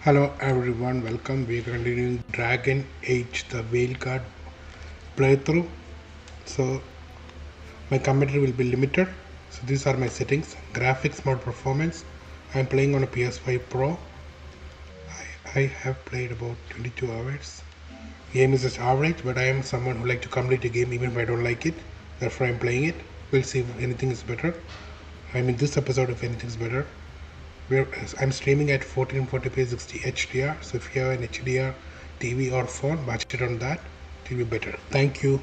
Hello everyone, welcome. We are continuing Dragon Age, the Veilguard playthrough. So my commentary will be limited. So these are my settings. Graphics mode performance. I'm playing on a PS5 Pro. I have played about 22 hours. Game is just average, but I am someone who like to complete a game even if I don't like it. Therefore I'm playing it. We'll see if anything is better. I mean this episode if anything is better. We're, I'm streaming at 1440p 60 HDR. So if you have an HDR TV or phone, watch it on that. It will be better. Thank you.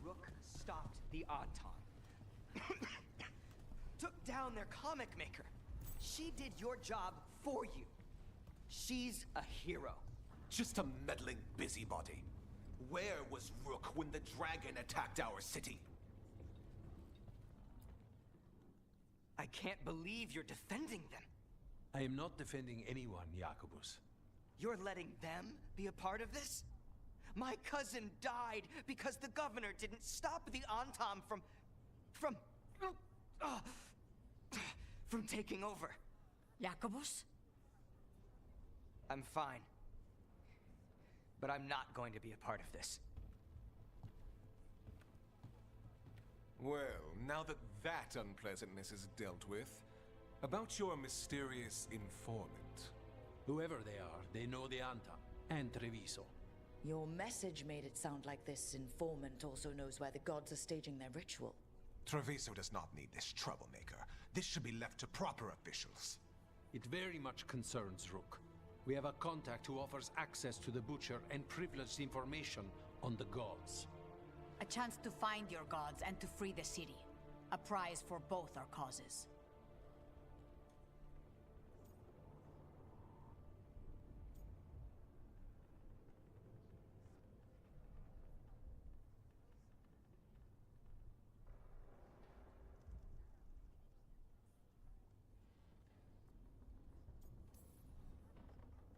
Rook stopped the Auton. Took down their comic maker. She did your job for you. She's a hero. Just a meddling busybody. Where was Rook when the dragon attacked our city? I can't believe you're defending them. I am not defending anyone, Jacobus. You're letting them be a part of this? My cousin died because the governor didn't stop the Antam uh, from taking over. Jacobus? I'm fine. But I'm not going to be a part of this. Well, now that that unpleasantness is dealt with, about your mysterious informant. Whoever they are, they know the Anta and Treviso. Your message made it sound like this informant also knows where the gods are staging their ritual. Treviso does not need this troublemaker. This should be left to proper officials. It very much concerns Rook. We have a contact who offers access to the Butcher and privileged information on the gods. A chance to find your gods and to free the city. A prize for both our causes.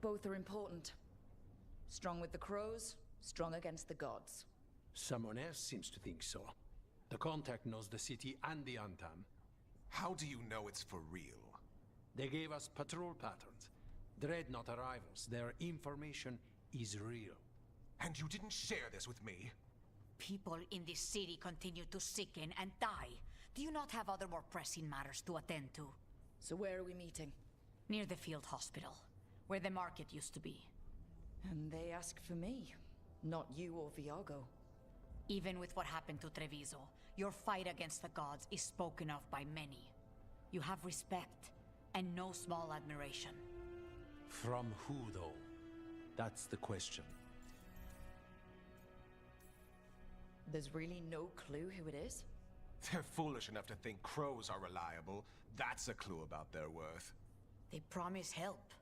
Both are important. Strong with the crows, strong against the gods. Someone else seems to think so. The contact knows the city and the Antam. How do you know it's for real? They gave us patrol patterns. Dreadnought arrivals. Their information is real. And you didn't share this with me? People in this city continue to sicken and die. Do you not have other more pressing matters to attend to? So where are we meeting? Near the field hospital, where the market used to be. And they ask for me, not you or Viago. Even with what happened to Treviso, your fight against the gods is spoken of by many. You have respect, and no small admiration. From who, though? That's the question. There's really no clue who it is? They're foolish enough to think crows are reliable. That's a clue about their worth. They promise help.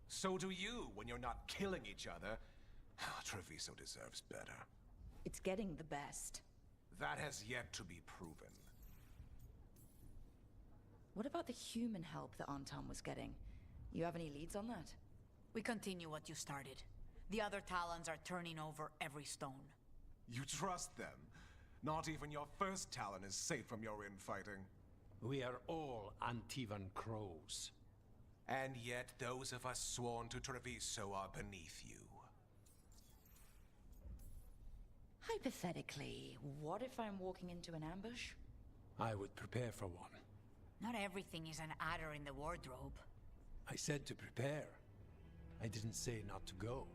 So do you when you're not killing each other. Treviso deserves better. It's getting the best. That has yet to be proven. What about the human help that Anton was getting? You have any leads on that? We continue what you started. The other Talons are turning over every stone. You trust them? Not even your first Talon is safe from your infighting. We are all Antivan crows. And yet those of us sworn to Treviso are beneath you. I Hypothetically, what if I'm walking into an ambush? I would prepare for one. Not everything is an adder in the wardrobe. I said to prepare. I didn't say not to go.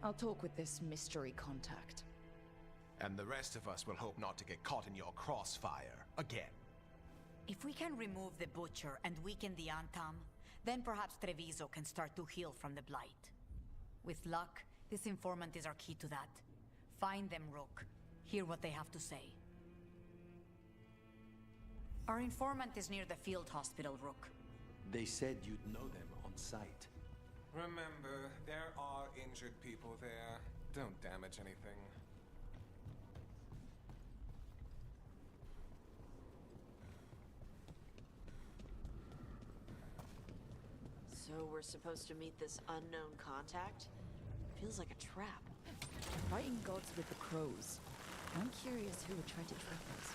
I'll talk with this mystery contact. And the rest of us will hope not to get caught in your crossfire again. If we can remove the Butcher and weaken the Antam, then perhaps Treviso can start to heal from the Blight. With luck, this informant is our key to that. Find them, Rook. Hear what they have to say. Our informant is near the field hospital, Rook. They said you'd know them on sight. Remember, there are injured people there. Don't damage anything. So we're supposed to meet this unknown contact? Feels like a trap. Fighting gods with the crows. I'm curious who would try to trap us.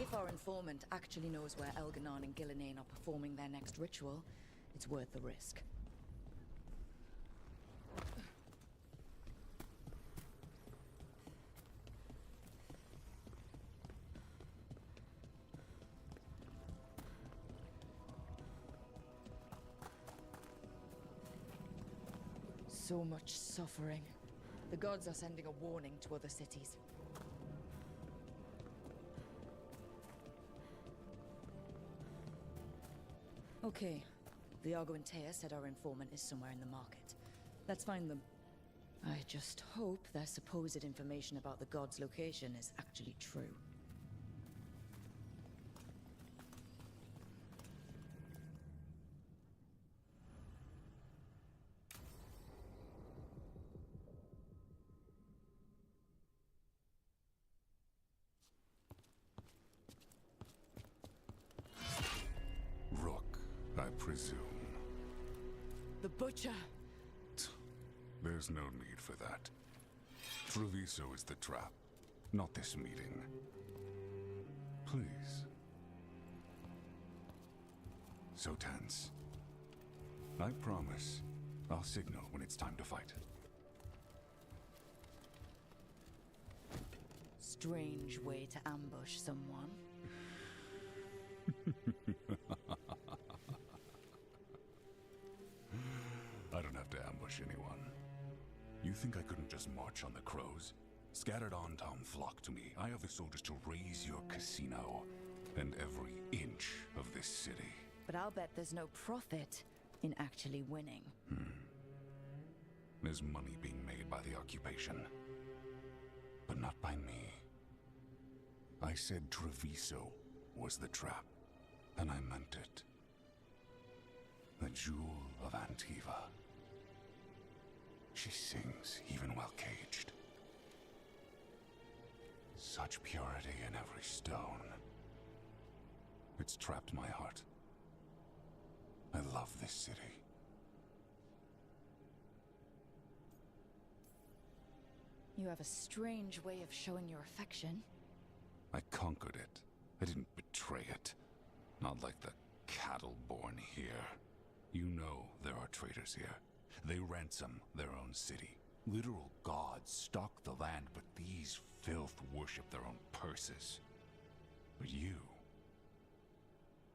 If our informant actually knows where Elganon and Gillinane are performing their next ritual, it's worth the risk. So much suffering. The gods are sending a warning to other cities. Okay. Viago and Taya said our informant is somewhere in the market. Let's find them. I just hope their supposed information about the god's location is actually true. Rook, I presume. The Butcher! There's no need for that. Treviso is the trap, not this meeting. Please. So tense. I promise, I'll signal when it's time to fight. Strange way to ambush someone. I don't have to ambush anyone. You think I couldn't just march on the crows? Scattered Antam flock to me. I have the soldiers to raise your casino and every inch of this city. But I'll bet there's no profit in actually winning. There's money being made by the occupation, but not by me. I said Treviso was the trap, and I meant it. The jewel of Antiva. She sings even while caged. Such purity in every stone. It's trapped my heart. I love this city. You have a strange way of showing your affection. I conquered it. I didn't betray it. Not like the cattle born here. You know there are traitors here. They ransom their own city. Literal gods stalk the land, but these filth worship their own purses. But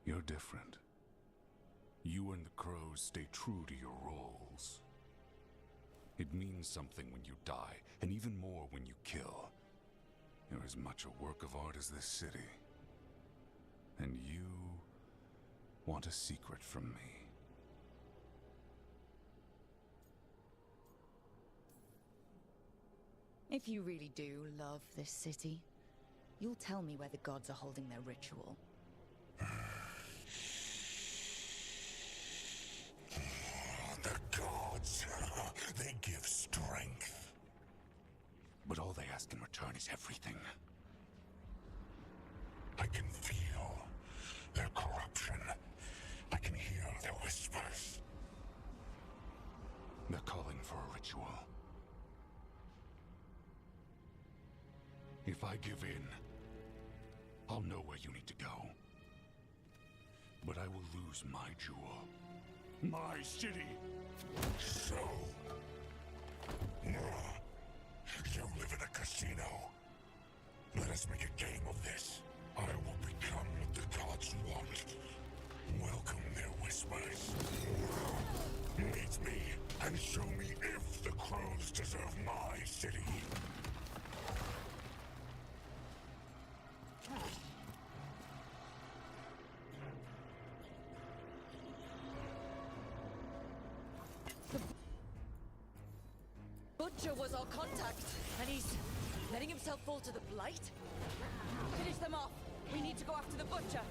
you're different. You and the crows stay true to your roles. It means something when you die, and even more when you kill. You're as much a work of art as this city. And you want a secret from me. If you really do love this city, you'll tell me where the gods are holding their ritual. The gods, they give strength. But all they ask in return is everything. I can feel their corruption. I can hear their whispers. They're calling for a ritual. If I give in, I'll know where you need to go. But I will lose my jewel. My city! So... Show me if the crows deserve my city. Butcher was our contact, and he's letting himself fall to the Blight? Finish them off! We need to go after the Butcher!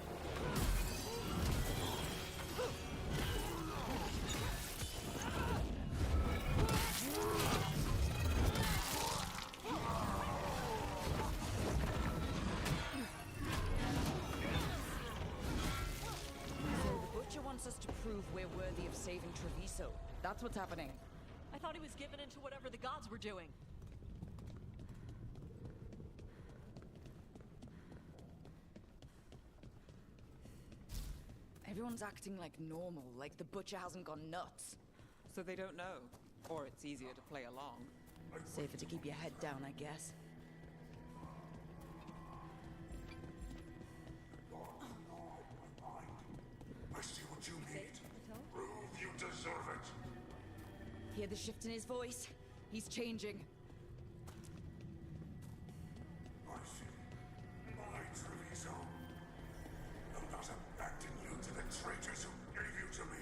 So the Butcher wants us to prove we're worthy of saving Treviso. That's what's happening. I thought he was given into whatever the gods were doing. Everyone's acting like normal, like the Butcher hasn't gone nuts. So they don't know. Or it's easier to play along. Safer to keep your head down, I guess. I see what you need. Prove you deserve it. Hear the shift in his voice? He's changing. I see. My Treviso. I'm not abandon you to the traitors who gave you to me.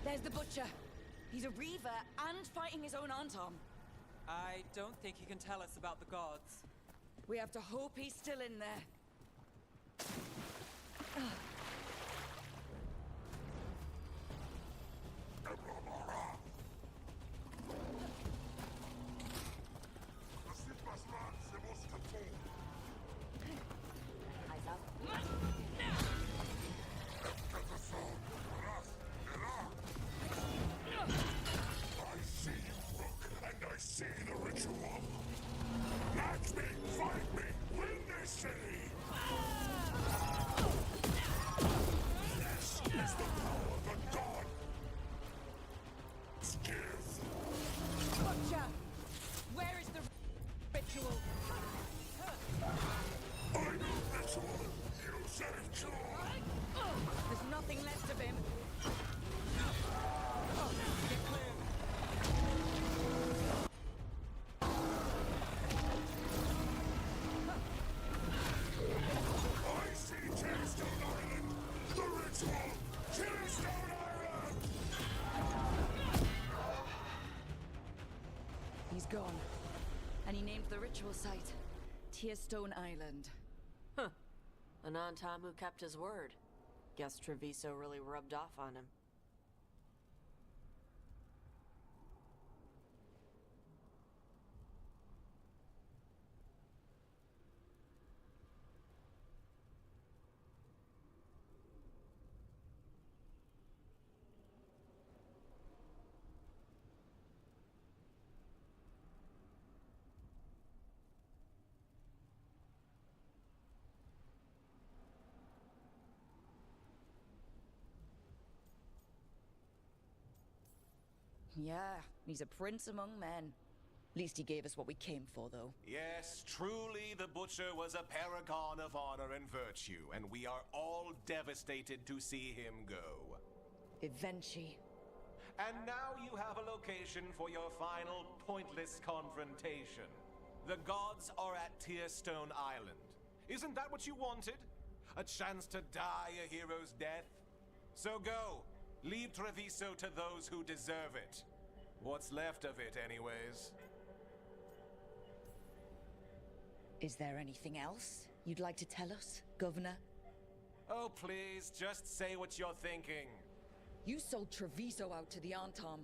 There's the Butcher. He's a Reaver and fighting his own Antom. I don't think he can tell us about the gods. We have to hope he's still in there. Eyes up. I see you, Rook, and I see the ritual. Match me, fight me, win this city! This is the power of the god! Give! Butcher! Where is the ritual? I know ritual! You saved Joe! There's nothing left of him. Get clear. I see Tearstone Island! The ritual! Tearstone Island! He's gone. And he named the ritual site Tearstone Island. Huh. An Antom who kept his word. Guess Treviso really rubbed off on him. Yeah, he's a prince among men. Least he gave us what we came for, though. Yes, truly the Butcher was a paragon of honor and virtue, and we are all devastated to see him go. Eventually. And now you have a location for your final pointless confrontation. The gods are at Tearstone Island. Isn't that what you wanted? A chance to die a hero's death? So go. Leave Treviso to those who deserve it. What's left of it, anyways. Is there anything else you'd like to tell us, Governor? Oh, please, just say what you're thinking. You sold Treviso out to the Antom.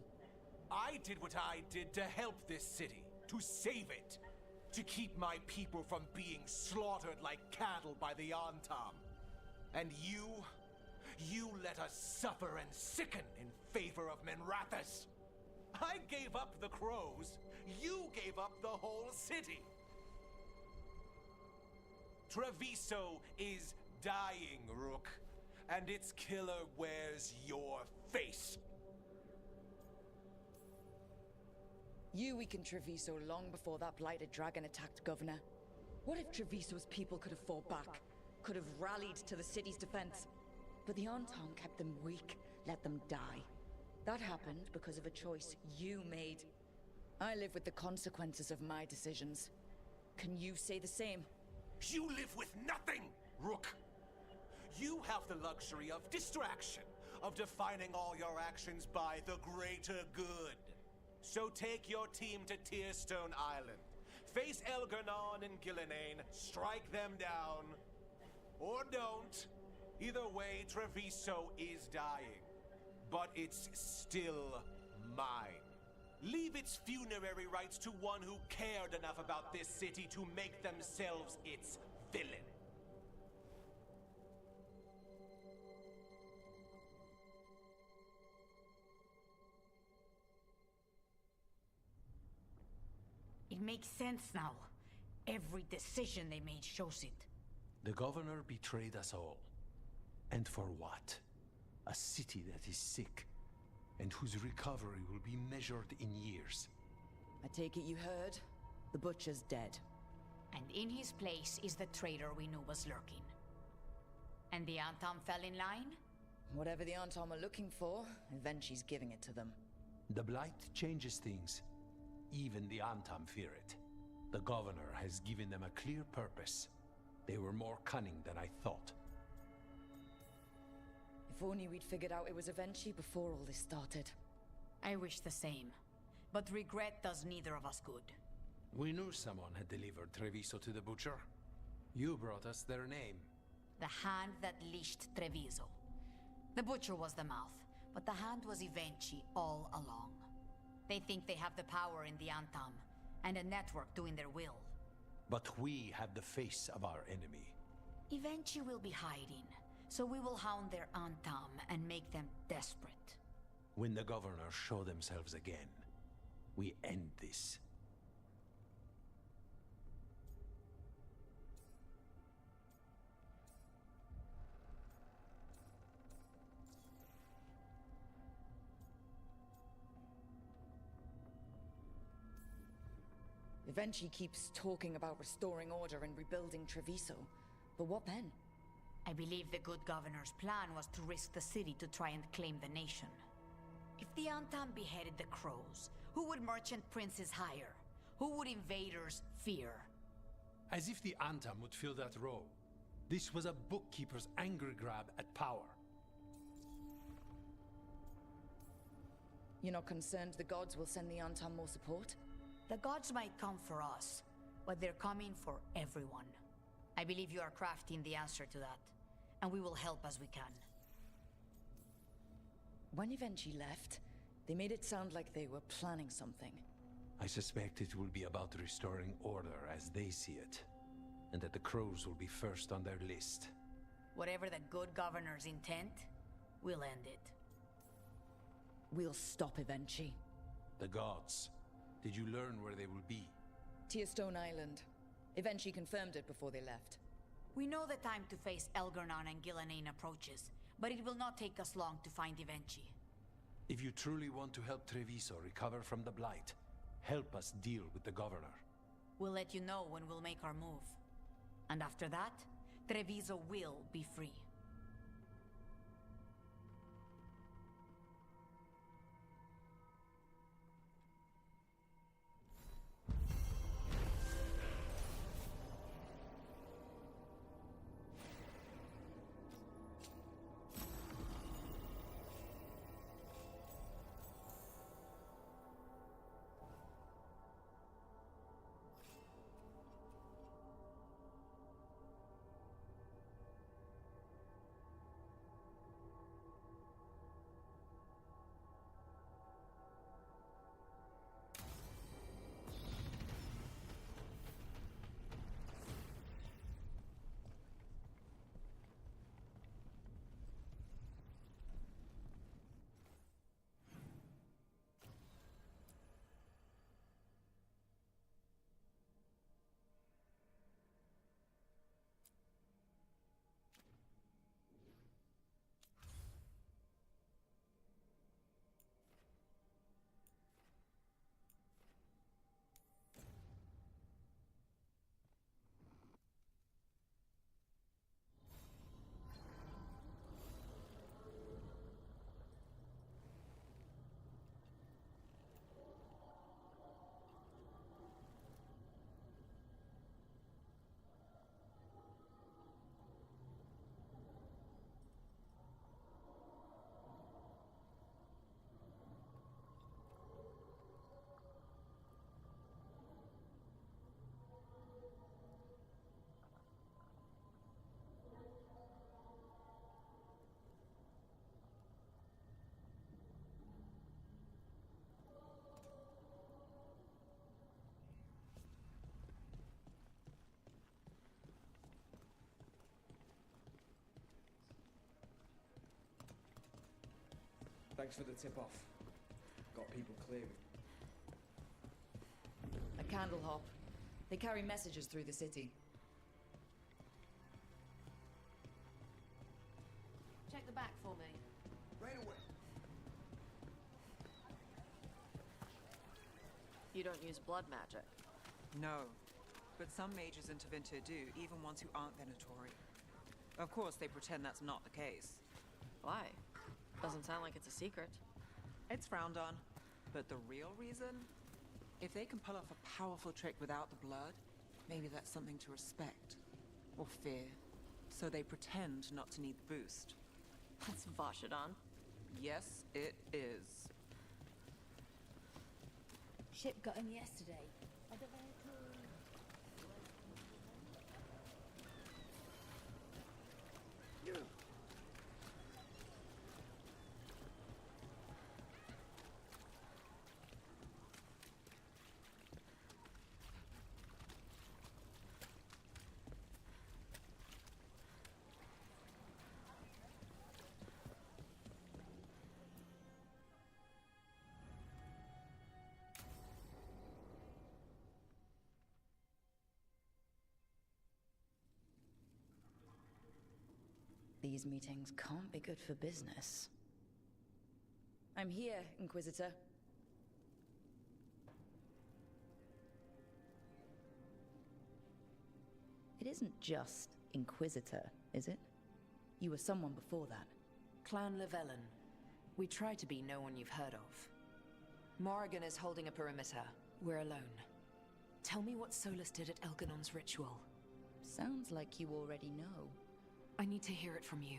I did what I did to help this city, to save it, to keep my people from being slaughtered like cattle by the Antom. And you let us suffer and sicken in favor of Minrathous. I gave up the crows, you gave up the whole city. Treviso is dying, Rook, and its killer wears your face. You weakened Treviso long before that blighted dragon attacked, Governor. What if Treviso's people could have fought back? could have rallied to the city's defense. But the Anton kept them weak, let them die. That happened because of a choice you made. I live with the consequences of my decisions. Can you say the same? You live with nothing, Rook! You have the luxury of distraction, of defining all your actions by the greater good. So take your team to Tearstone Island. Face Elgarnon and Gillenane, strike them down. Or don't. Either way, Treviso is dying. But it's still mine. Leave its funerary rites to one who cared enough about this city to make themselves its villain. It makes sense now. Every decision they made shows it. The governor betrayed us all. And for what? A city that is sick, and whose recovery will be measured in years. I take it you heard? The Butcher's dead. And in his place is the traitor we knew was lurking. And the Anton fell in line? Whatever the Anton are looking for, Eventu's giving it to them. The Blight changes things. Even the Antam fear it. The governor has given them a clear purpose. They were more cunning than I thought. If only we'd figured out it was Evenchi before all this started. I wish the same. But regret does neither of us good. We knew someone had delivered Treviso to the Butcher. You brought us their name. The hand that leashed Treviso. The Butcher was the mouth, but the hand was Evenchi all along. They think they have the power in the Antam, and a network doing their will. But we have the face of our enemy. Evenchi will be hiding, so we will hound their Antam and make them desperate. When the governor show themselves again, we end this. Evenchi keeps talking about restoring order and rebuilding Treviso. But what then? I believe the good governor's plan was to risk the city to try and claim the nation. If the Antam beheaded the crows, who would merchant princes hire? Who would invaders fear? As if the Antam would fill that role. This was a bookkeeper's angry grab at power. You're not concerned the gods will send the Antam more support? The gods might come for us, but they're coming for everyone. I believe you are crafting the answer to that, and we will help as we can. When Evenchi left, they made it sound like they were planning something. I suspect it will be about restoring order as they see it, and that the crows will be first on their list. Whatever the good governor's intent, we'll end it. We'll stop Evenchi. The gods. Did you learn where they will be? Tearstone Island. Evenchi confirmed it before they left. We know the time to face Elgarnon and Gillenane approaches, but it will not take us long to find Evenchi. If you truly want to help Treviso recover from the Blight, help us deal with the governor. We'll let you know when we'll make our move. And after that, Treviso will be free. Thanks for the tip-off. Got people clearing. A candle hop. They carry messages through the city. Check the back for me. Right away. You don't use blood magic. No. But some mages in Tevinter do, even ones who aren't Venatori. Of course, they pretend that's not the case. Why? Doesn't sound like it's a secret. It's frowned on. But the real reason? If they can pull off a powerful trick without the blood, maybe that's something to respect. Or fear. So they pretend not to need the boost. That's Vashadon. Yes, it is. Ship got him yesterday. These meetings can't be good for business. I'm here, Inquisitor. It isn't just Inquisitor, is it? You were someone before that. Clan Llewellyn. We try to be no one you've heard of. Morrigan is holding a perimeter. We're alone. Tell me what Solus did at Elganon's ritual. Sounds like you already know. I need to hear it from you.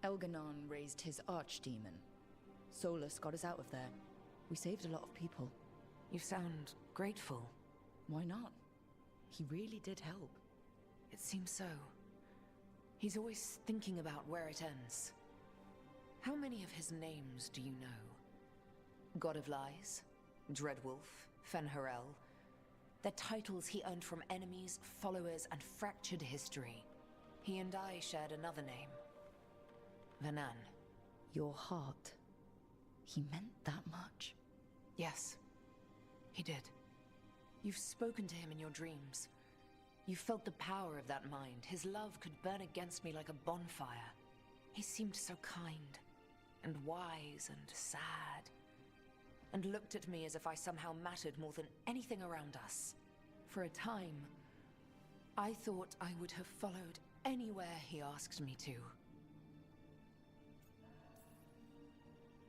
Elganon raised his archdemon. Solus got us out of there. We saved a lot of people. You sound grateful. Why not? He really did help. It seems so. He's always thinking about where it ends. How many of his names do you know? God of Lies, Dreadwolf, Fen'Harel. They're titles he earned from enemies, followers, and fractured history. He and I shared another name. Vanan. Your heart. He meant that much? Yes, he did. You've spoken to him in your dreams. You felt the power of that mind. His love could burn against me like a bonfire. He seemed so kind, and wise, and sad, and looked at me as if I somehow mattered more than anything around us. For a time, I thought I would have followed anywhere he asked me to.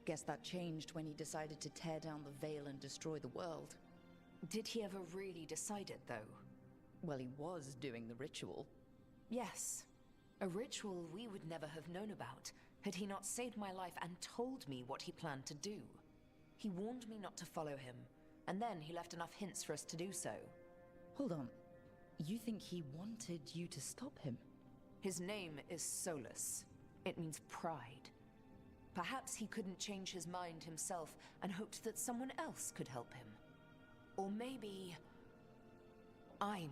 Guess that changed when he decided to tear down the Veil and destroy the world. Did he ever really decide it, though? Well, he was doing the ritual. Yes. A ritual we would never have known about, had he not saved my life and told me what he planned to do. He warned me not to follow him, and then he left enough hints for us to do so. Hold on. You think he wanted you to stop him? His name is Solus. It means pride. Perhaps he couldn't change his mind himself and hoped that someone else could help him. Or maybe I'm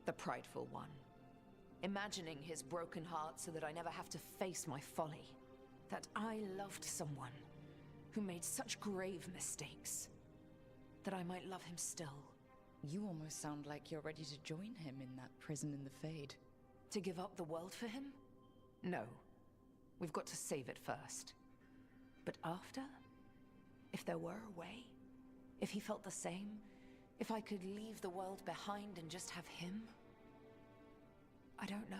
the prideful one, imagining his broken heart so that I never have to face my folly. That I loved someone who made such grave mistakes, that I might love him still. You almost sound like you're ready to join him in that prison in the Fade. To give up the world for him? No. We've got to save it first. But after? If there were a way? If he felt the same? If I could leave the world behind and just have him? I don't know.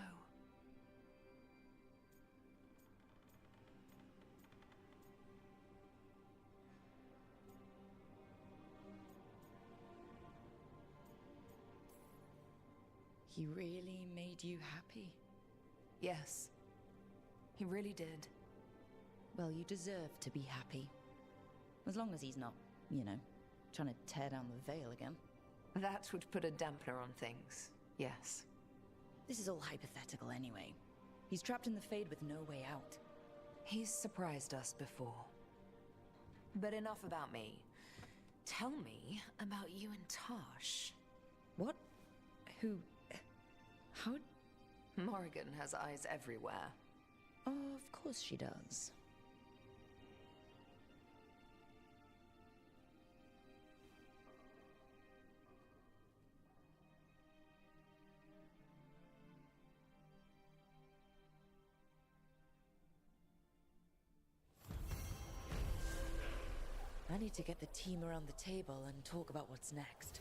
He really made you happy? Yes. He really did. Well, you deserve to be happy. As long as he's not, you know, trying to tear down the veil again. That would put a dampener on things, yes. This is all hypothetical anyway. He's trapped in the Fade with no way out. He's surprised us before. But enough about me. Tell me about you and Tosh. What? Who? How? Morrigan has eyes everywhere. Oh, of course she does. I need to get the team around the table and talk about what's next.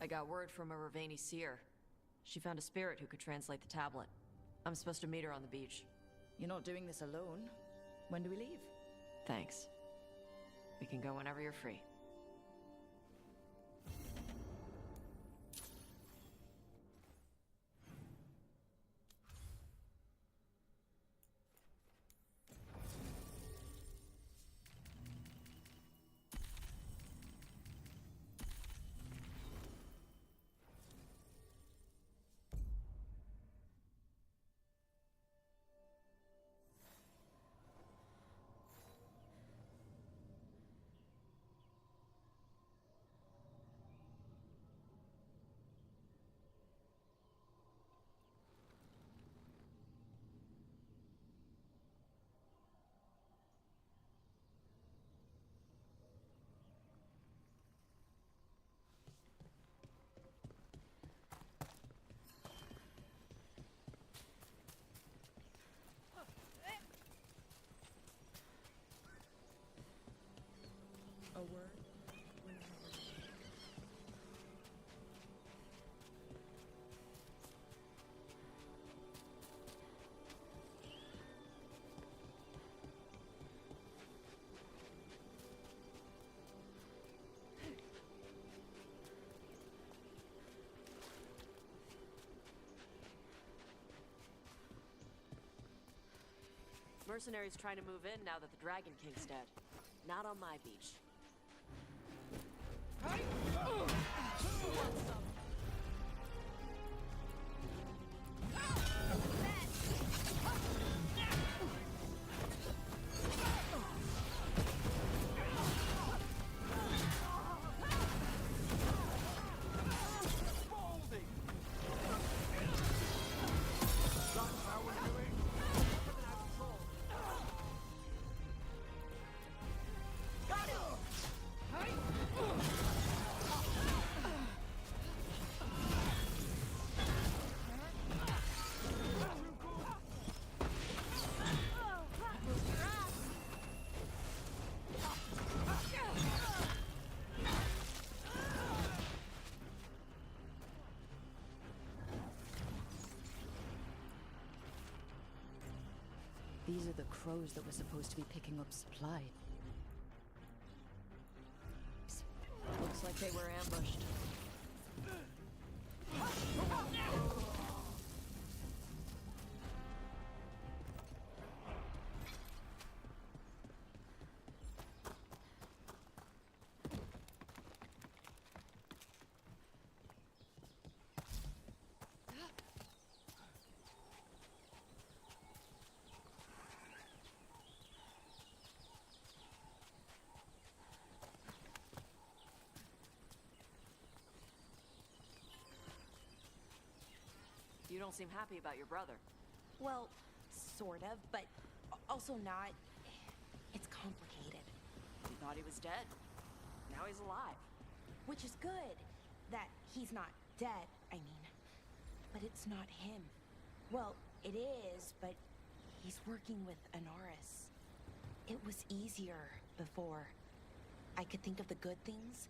I got word from a Ravani seer. She found a spirit who could translate the tablet. I'm supposed to meet her on the beach. You're not doing this alone. When do we leave? Thanks. We can go whenever you're free. A word? Mercenaries trying to move in now that the Dragon King's dead. Not on my beach. These are the crows that were supposed to be picking up supply. Looks like they were ambushed. You don't seem happy about your brother. Well, sort of, but also not. It's complicated. We thought he was dead. Now he's alive. Which is good. That he's not dead, I mean. But it's not him. Well, it is, but he's working with Anaris. It was easier before. I could think of the good things.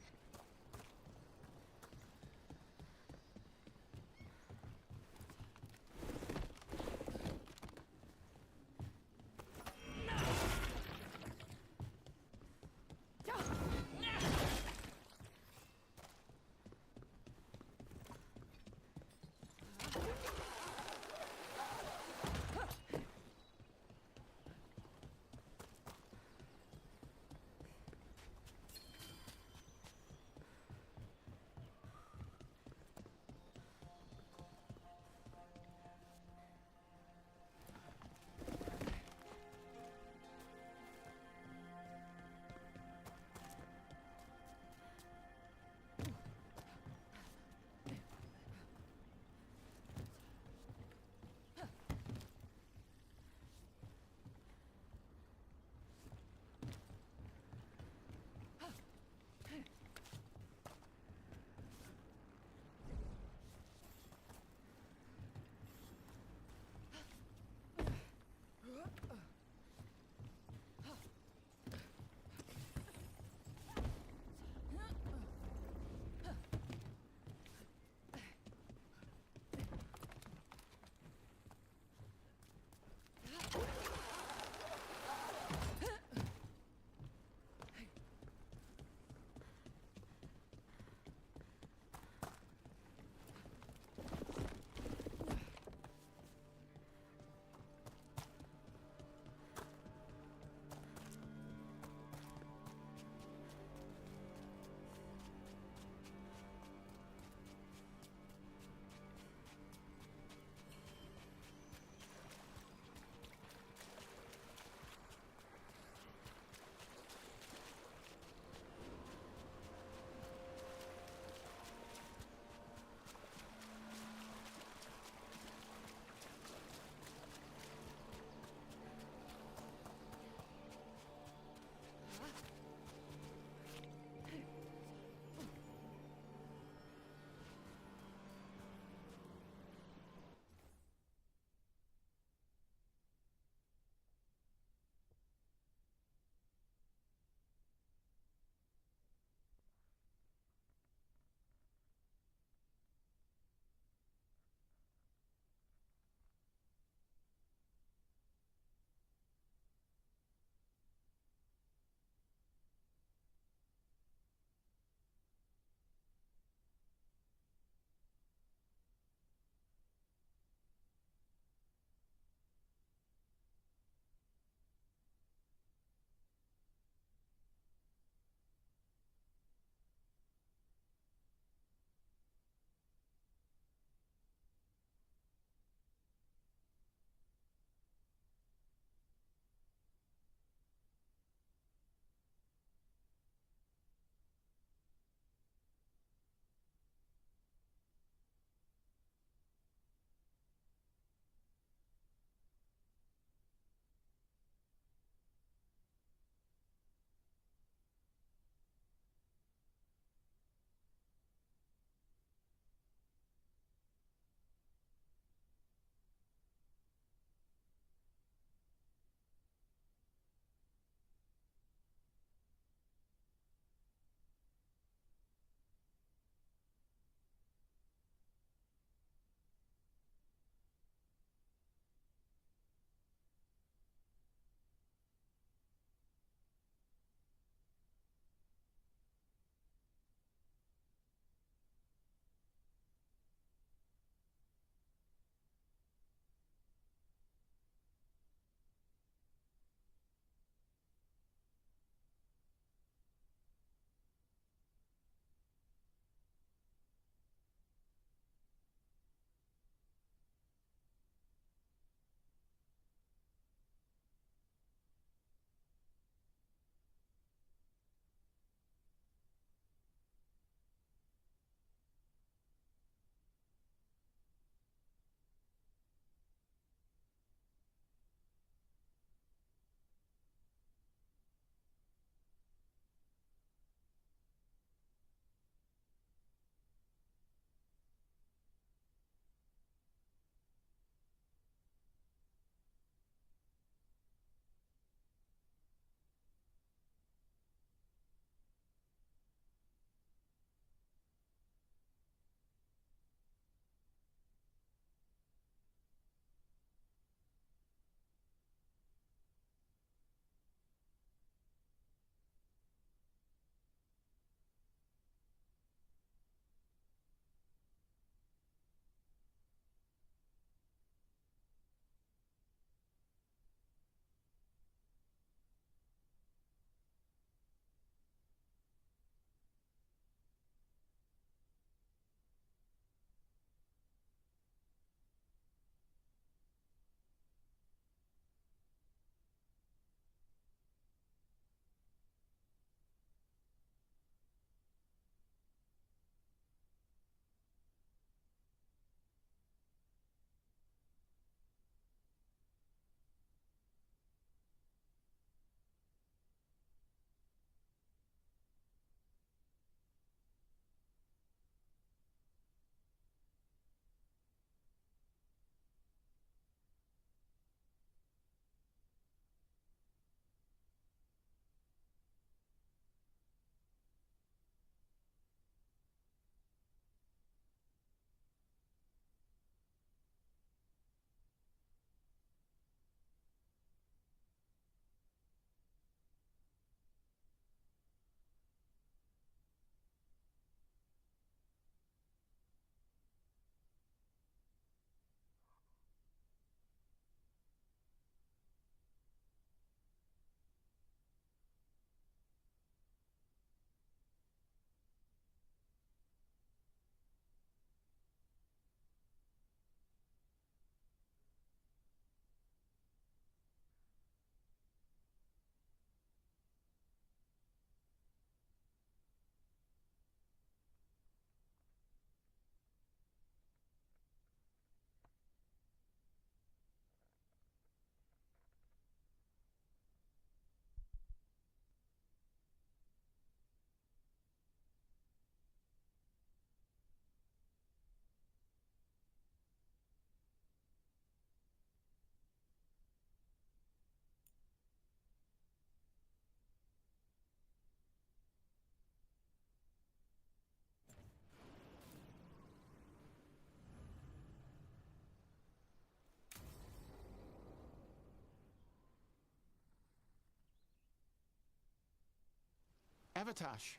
Avatosh.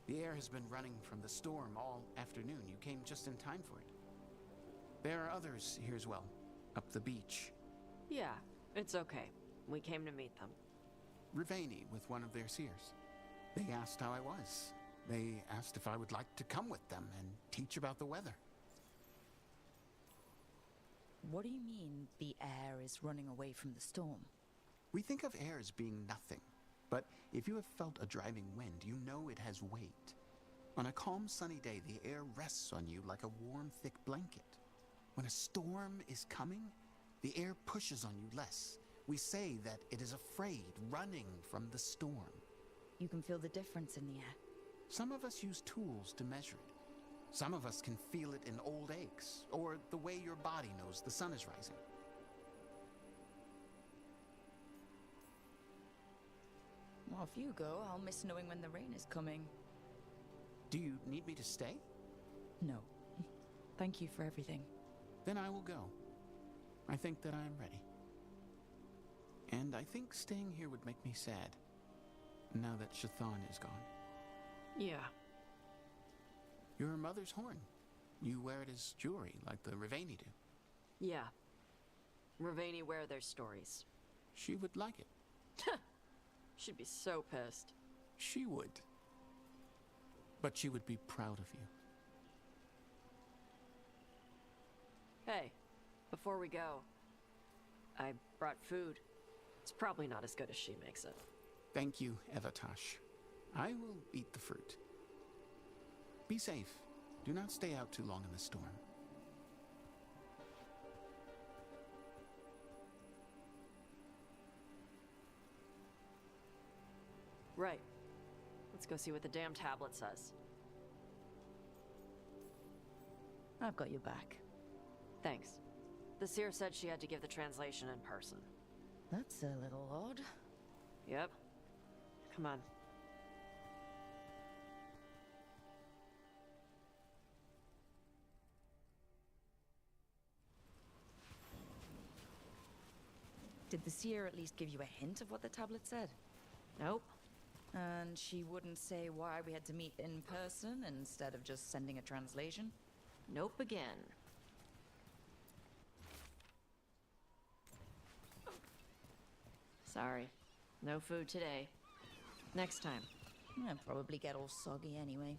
The air has been running from the storm all afternoon. You came just in time for it. There are others here as well, up the beach. Yeah, it's okay. We came to meet them. Rivaini with one of their seers. They asked how I was. They asked if I would like to come with them and teach about the weather. What do you mean, the air is running away from the storm? We think of air as being nothing. But if you have felt a driving wind, you know it has weight. On a calm, sunny day, the air rests on you like a warm, thick blanket. When a storm is coming, the air pushes on you less. We say that it is afraid, running from the storm. You can feel the difference in the air. Some of us use tools to measure it. Some of us can feel it in old aches, or the way your body knows the sun is rising. Well, if you go, I'll miss knowing when the rain is coming. Do you need me to stay? No. Thank you for everything. Then I will go. I think that I am ready. And I think staying here would make me sad, now that Shathan is gone. Yeah. Your mother's horn. You wear it as jewelry, like the Rivaini do. Yeah. Rivaini wear their stories. She would like it. She'd be so pissed. She would. But she would be proud of you. Hey, before we go, I brought food. It's probably not as good as she makes it. Thank you, Avatosh. I will eat the fruit. Be safe. Do not stay out too long in the storm. Right. Let's go see what the damn tablet says. I've got your back. Thanks. The seer said she had to give the translation in person. That's a little odd. Yep. Come on. Did the seer at least give you a hint of what the tablet said? Nope. And she wouldn't say why we had to meet in person instead of just sending a translation? Nope again. Sorry. No food today. Next time. I'll probably get all soggy anyway.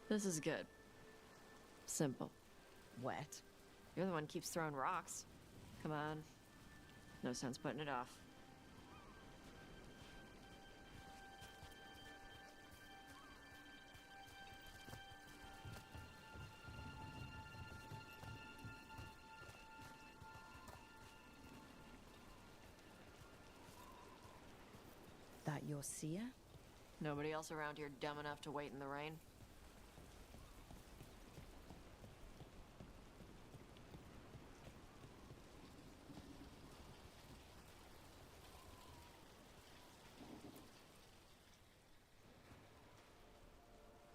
This is good. Simple. Wet. You're the one who keeps throwing rocks. Come on. No sense putting it off. That your seer? Nobody else around here dumb enough to wait in the rain?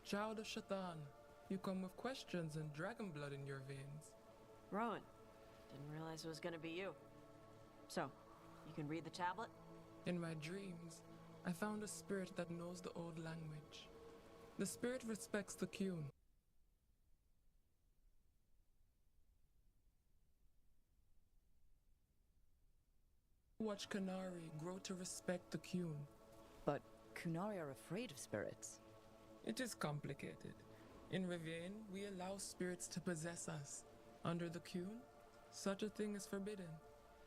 Child of Shathan, you come with questions and dragon blood in your veins. Rowan, didn't realize it was gonna be you. So, you can read the tablet? In my dreams, I found a spirit that knows the old language. The spirit respects the Qun. Watch Kunari grow to respect the Qun. But Kunari are afraid of spirits. It is complicated. In Rivain, we allow spirits to possess us. Under the Qun, such a thing is forbidden.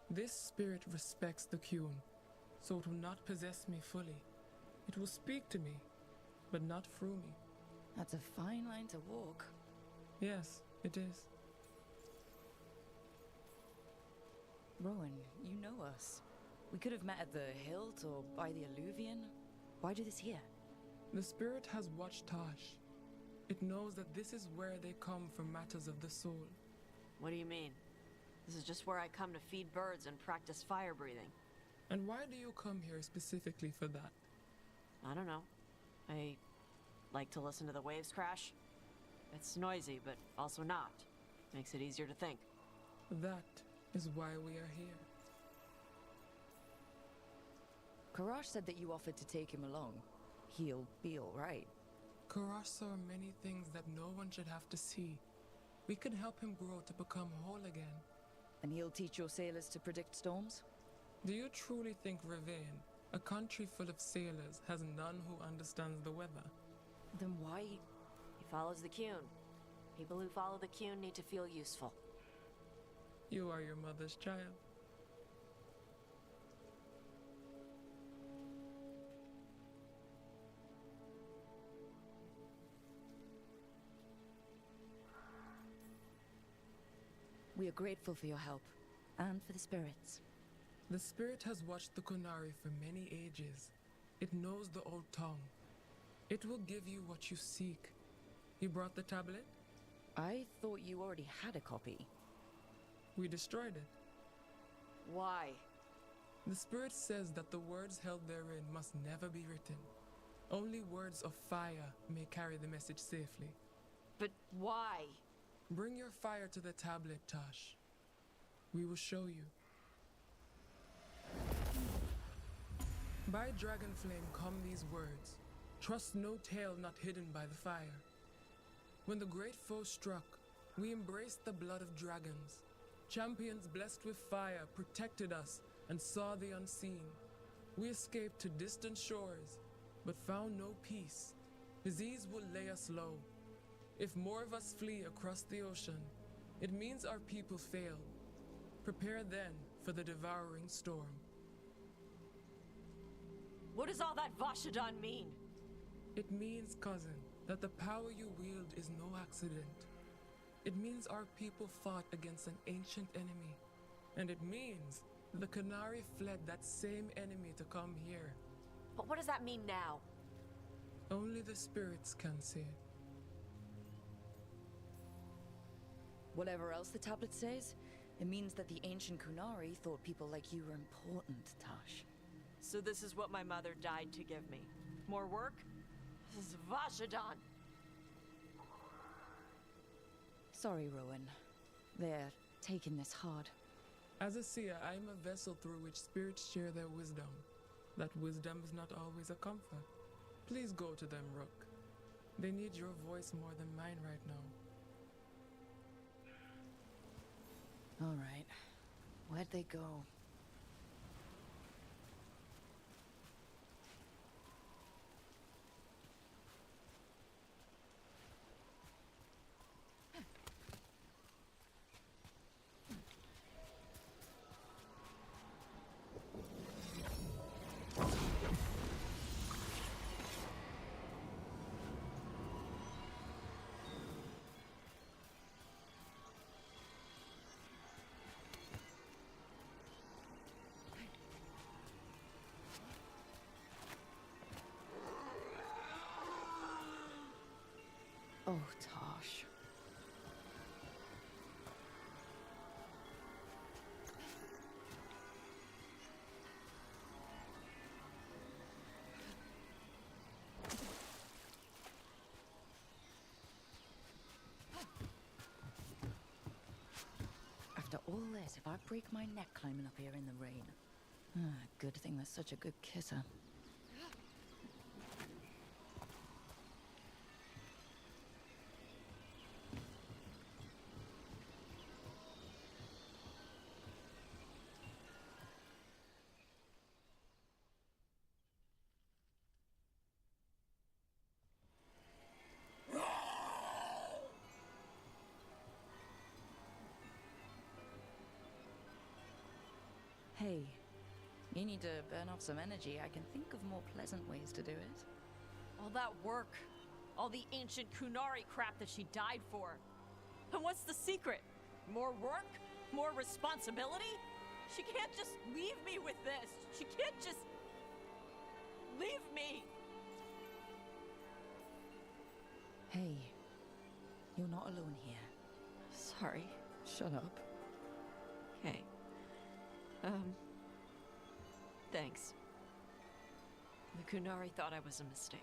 This spirit respects the Qun, so it will not possess me fully. It will speak to me, but not through me. That's a fine line to walk. Yes, it is. Rowan, you know us. We could have met at the hilt or by the alluvion. Why do this here? The spirit has watched Tosh. It knows that this is where they come for matters of the soul. What do you mean? This is just where I come to feed birds and practice fire breathing. And why do you come here specifically for that? I don't know. I like to listen to the waves crash. It's noisy, but also not. Makes it easier to think. That is why we are here. Karash said that you offered to take him along. He'll be alright. Karash saw many things that no one should have to see. We can help him grow to become whole again. And he'll teach your sailors to predict storms? Do you truly think Ravane, a country full of sailors, has none who understands the weather? Then why? He follows the Qun. People who follow the Qun need to feel useful. You are your mother's child. We are grateful for your help, and for the spirits. The spirit has watched the Qunari for many ages. It knows the old tongue. It will give you what you seek. You brought the tablet? I thought you already had a copy. We destroyed it. Why? The spirit says that the words held therein must never be written. Only words of fire may carry the message safely. But why? Bring your fire to the tablet, Tosh. We will show you. By Dragonflame come these words. Trust no tale not hidden by the fire. When the great foe struck, we embraced the blood of dragons. Champions blessed with fire protected us and saw the unseen. We escaped to distant shores, but found no peace. Disease will lay us low. If more of us flee across the ocean, it means our people failed. Prepare then for the devouring storm. What does all that Vashadan mean? It means, cousin, that the power you wield is no accident. It means our people fought against an ancient enemy. And it means the Qunari fled that same enemy to come here. But what does that mean now? Only the spirits can say. Whatever else the tablet says, it means that the ancient Qunari thought people like you were important, Tosh. So this is what my mother died to give me. More work? This is Vashadan. Sorry, Rowan. They're taking this hard. As a seer, I am a vessel through which spirits share their wisdom. That wisdom is not always a comfort. Please go to them, Rook. They need your voice more than mine right now. All right. Where'd they go? Oh, Tosh. After all this, if I break my neck climbing up here in the rain. Good thing there's such a good kisser. Hey, you need to burn off some energy. I can think of more pleasant ways to do it. All that work. All the ancient Qunari crap that she died for. And what's the secret? More work? More responsibility? She can't just leave me with this. She can't just... leave me. Hey, you're not alone here. Sorry. Shut up. Okay. Thanks. The Qunari thought I was a mistake.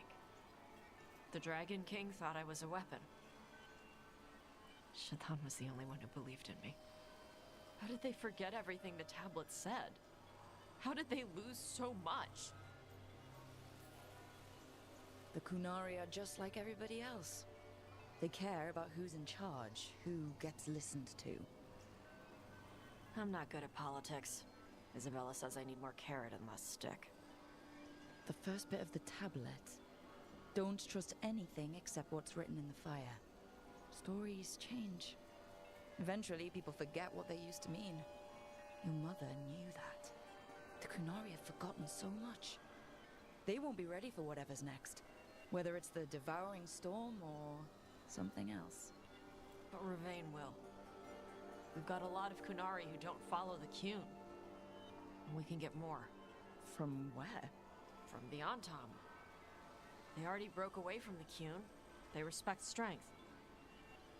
The Dragon King thought I was a weapon. Shathan was the only one who believed in me. How did they forget everything the tablets said? How did they lose so much? The Kunari are just like everybody else. They care about who's in charge, who gets listened to. I'm not good at politics. Isabella says I need more carrot and less stick. The first bit of the tablet. Don't trust anything except what's written in the fire. Stories change. Eventually, people forget what they used to mean. Your mother knew that. The Kunari have forgotten so much. They won't be ready for whatever's next. Whether it's the devouring storm or something else. But Ravain will. We've got a lot of Kunari who don't follow the Qun. And we can get more. From where? From the Antam. They already broke away from the Qun. They respect strength.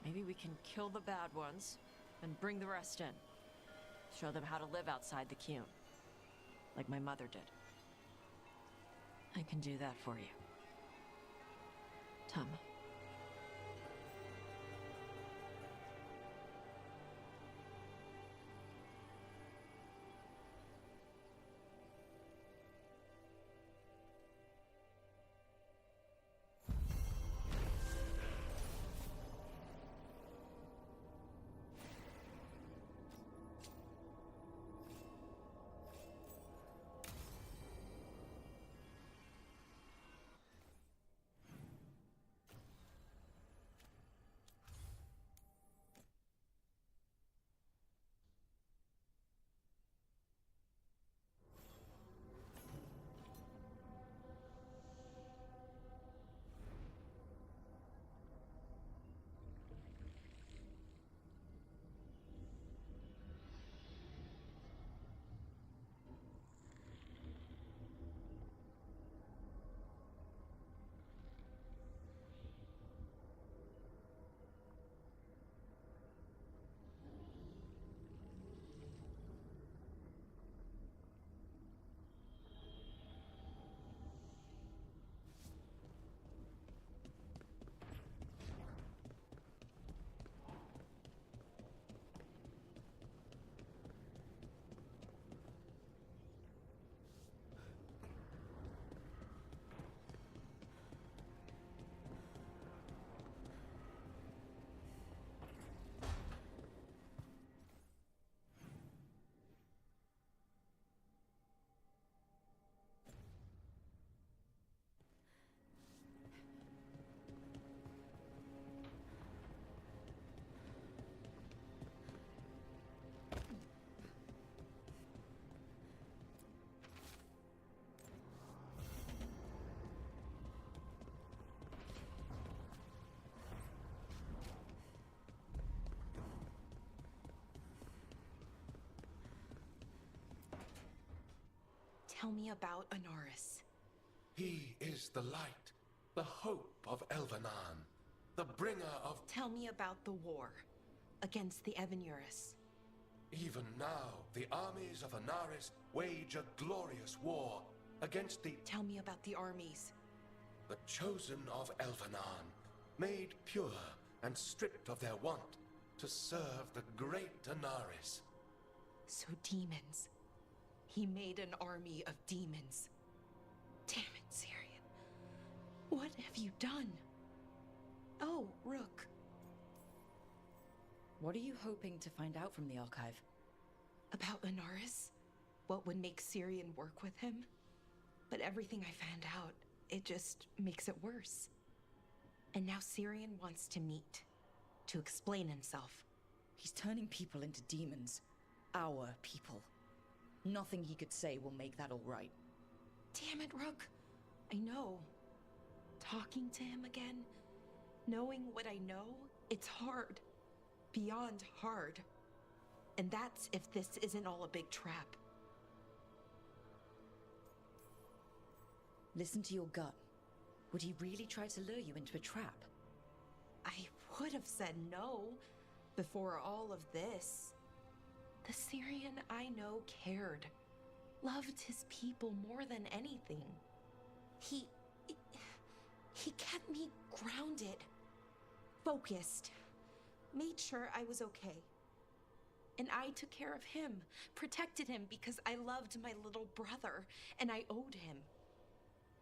Maybe we can kill the bad ones and bring the rest in. Show them how to live outside the Qun. Like my mother did. I can do that for you. Tama. Tell me about Anaris. He is the light, the hope of Elvenan, the bringer of... Tell me about the war against the Evenuris. Even now, the armies of Anaris wage a glorious war against the... Tell me about the armies. The chosen of Elvenan, made pure and stripped of their want to serve the great Anaris. So demons. He made an army of demons. Damn it, Syrian. What have you done? Oh, Rook. What are you hoping to find out from the archive? About Anaris? What would make Syrian work with him? But everything I found out, it just makes it worse. And now Syrian wants to meet, to explain himself. He's turning people into demons. Our people. Nothing he could say will make that all right. Damn it, Rook. I know. Talking to him again, knowing what I know, it's hard. Beyond hard. And that's if this isn't all a big trap. Listen to your gut. Would he really try to lure you into a trap? I would have said no before all of this. The Syrian I know cared, loved his people more than anything. He kept me grounded, focused, made sure I was okay. And I took care of him, protected him because I loved my little brother and I owed him.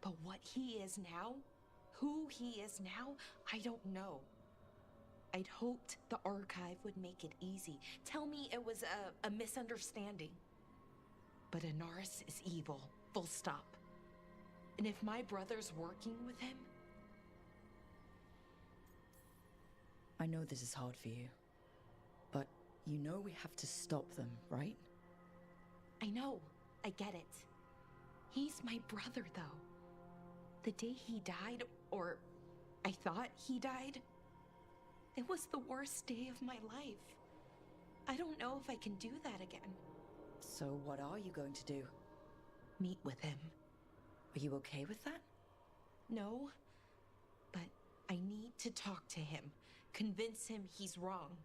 But what he is now, who he is now, I don't know. I'd hoped the archive would make it easy. Tell me it was a misunderstanding. But Anaris is evil, full stop. And if my brother's working with him... I know this is hard for you, but you know we have to stop them, right? I know, I get it. He's my brother, though. The day he died, or I thought he died, it was the worst day of my life. I don't know if I can do that again. So what are you going to do? Meet with him. Are you okay with that? No, but I need to talk to him. Convince him he's wrong.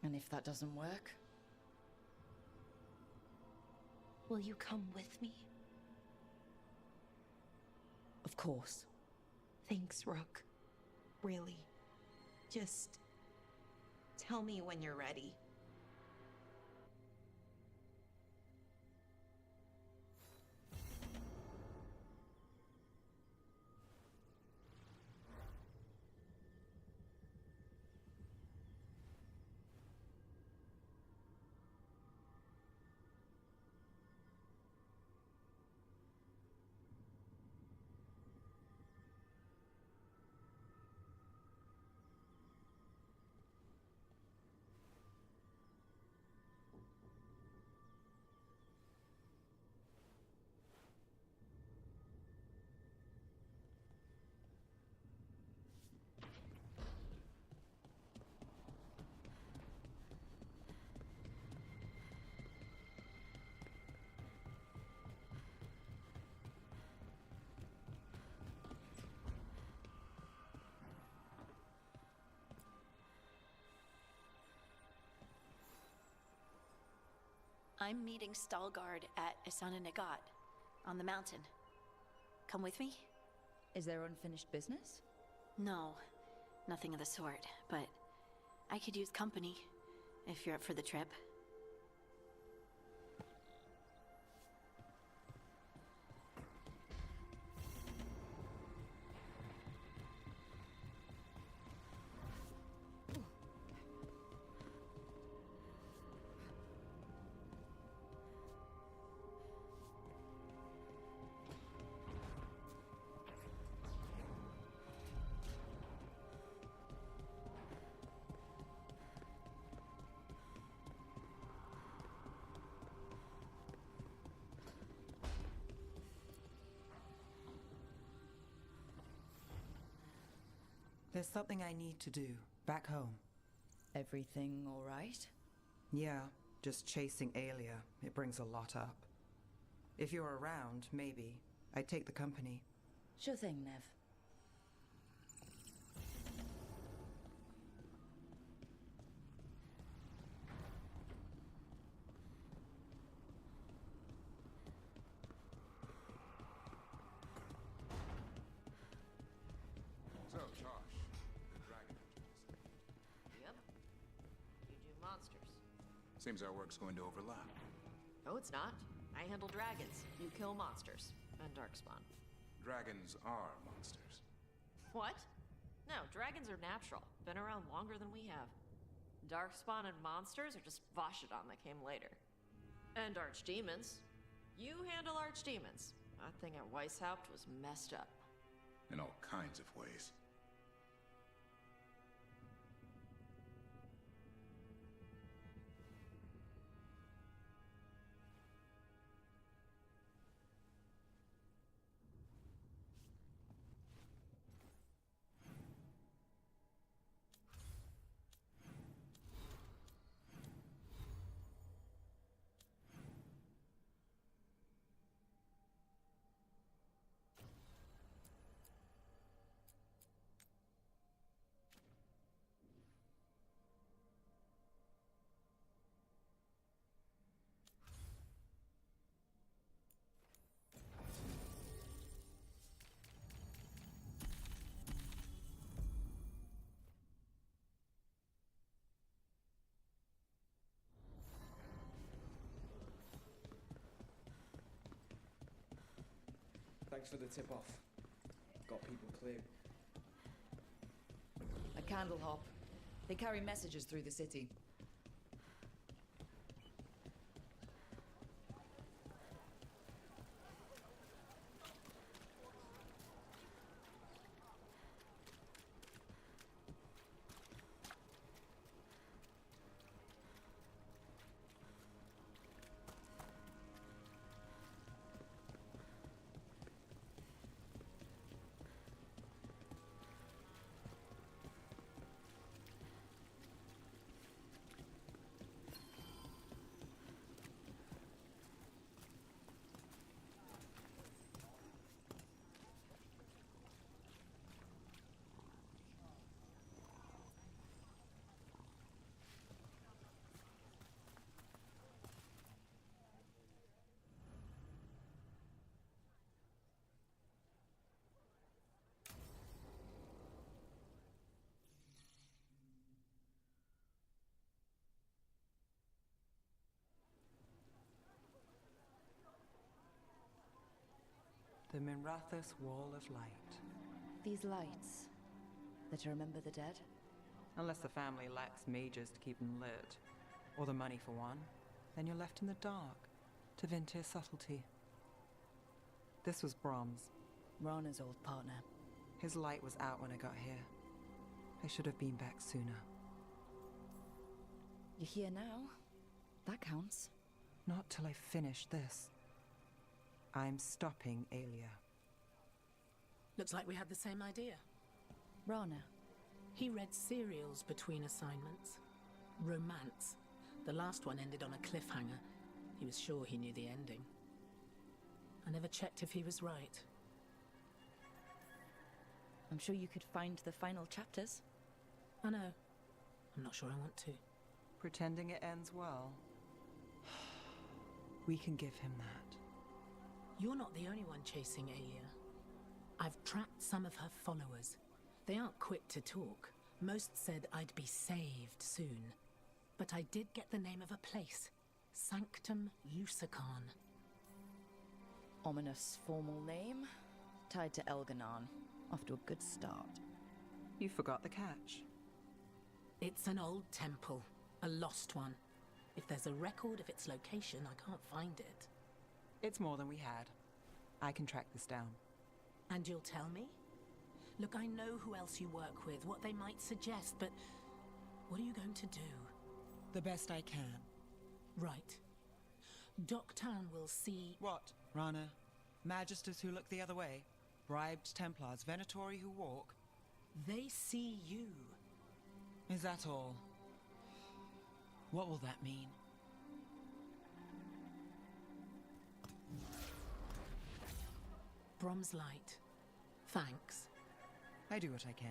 And if that doesn't work? Will you come with me? Of course. Thanks, Rook. Really. Just tell me when you're ready. I'm meeting Stalgard at Isana Nagat, on the mountain. Come with me? Is there unfinished business? No, nothing of the sort, but I could use company, if you're up for the trip. There's something I need to do, back home. Everything all right? Yeah, just chasing Aelia. It brings a lot up. If you're around, maybe. I'd take the company. Sure thing, Nev. So, Josh, the dragon engines. Yep. You do monsters. Seems our work's going to overlap. No, it's not. I handle dragons. You kill monsters. And Darkspawn. Dragons are monsters. What? No, dragons are natural. Been around longer than we have. Darkspawn and monsters are just Vashidon that came later. And archdemons. You handle archdemons. That thing at Weishaupt was messed up. In all kinds of ways. Thanks for the tip-off. Got people clear. A candle hop. They carry messages through the city. The Minrathous Wall of Light. These lights, they're to remember the dead? Unless the family lacks mages to keep them lit, or the money for one, then you're left in the dark to Vintir's subtlety. This was Brahms. Rana's old partner. His light was out when I got here. I should have been back sooner. You're here now. That counts. Not till I finish this. I'm stopping Aelia. Looks like we had the same idea. Rana. He read serials between assignments. Romance. The last one ended on a cliffhanger. He was sure he knew the ending. I never checked if he was right. I'm sure you could find the final chapters. I know. I'm not sure I want to. Pretending it ends well. We can give him that. You're not the only one chasing Aelia. I've tracked some of her followers. They aren't quick to talk. Most said I'd be saved soon. But I did get the name of a place. Sanctum Lucican. Ominous formal name. Tied to Elganon. Off to a good start. You forgot the catch. It's an old temple. A lost one. If there's a record of its location, I can't find it. It's more than we had. I can track this down. And you'll tell me? Look, I know who else you work with, what they might suggest, but what are you going to do? The best I can. Right. Docktown will see... What, Rana? Magisters who look the other way? Bribed Templars, Venatori who walk? They see you. Is that all? What will that mean? Brom's light. Thanks. I do what I can.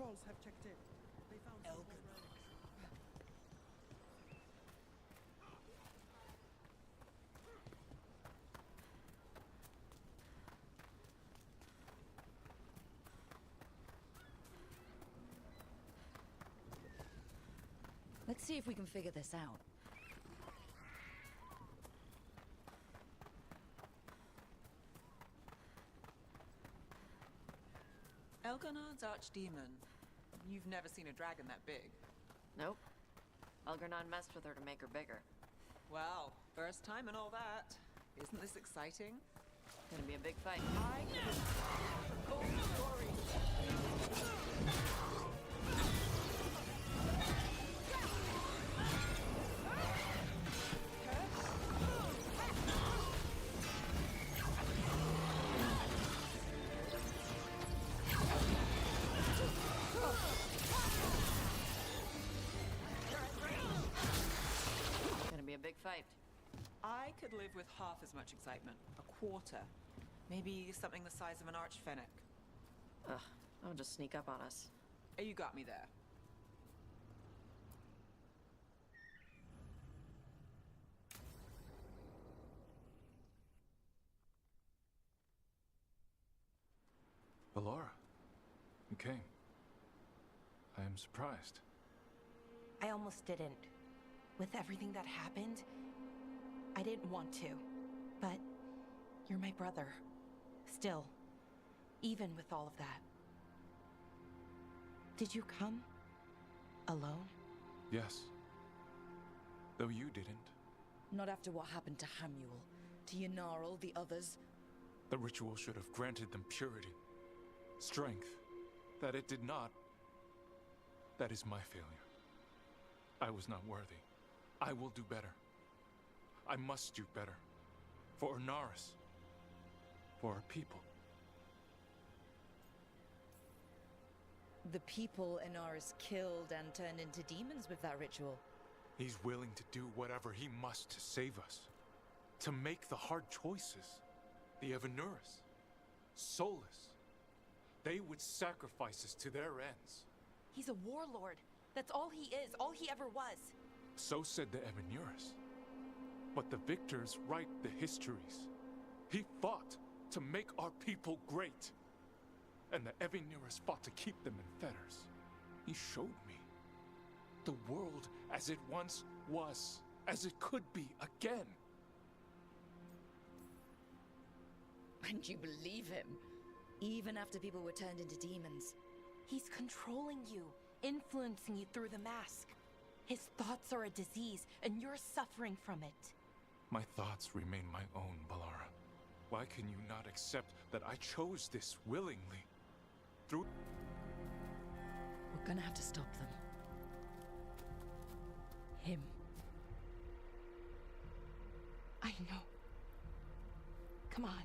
patrols have checked in. They found some more relics. Let's see if we can figure this out. Elgonard's archdemon. You've never seen a dragon that big. Nope. Elgernon messed with her to make her bigger. Well, first time and all that. Isn't this exciting? Gonna be a big fight. Cold story. Gonna be a big fight. I could live with half as much excitement. A quarter. Maybe something the size of an archfennec. Ugh, I'll just sneak up on us. You got me there. Valora, you came. I am surprised. I almost didn't. With everything that happened, I didn't want to. But you're my brother. Still. Even with all of that. Did you come? Alone? Yes. Though you didn't. Not after what happened to Hamuel, to Yanarl, the others. The ritual should have granted them purity, strength. That it did not. That is my failure. I was not worthy. I will do better. I must do better. For Ornaris. For our people. The people Inaris killed and turned into demons with that ritual. He's willing to do whatever he must to save us. To make the hard choices. The Evanuris. Soulless. They would sacrifice us to their ends. He's a warlord. That's all he is, all he ever was. So said the Evanuris. But the victors write the histories. He fought to make our people great. And the Evanuris fought to keep them in fetters. He showed me the world as it once was, as it could be again. And you believe him? Even after people were turned into demons? He's controlling you, influencing you through the mask. His thoughts are a disease, and you're suffering from it. My thoughts remain my own, Balara. Why can you not accept that I chose this willingly? Through... We're gonna have to stop them. Him. I know. Come on.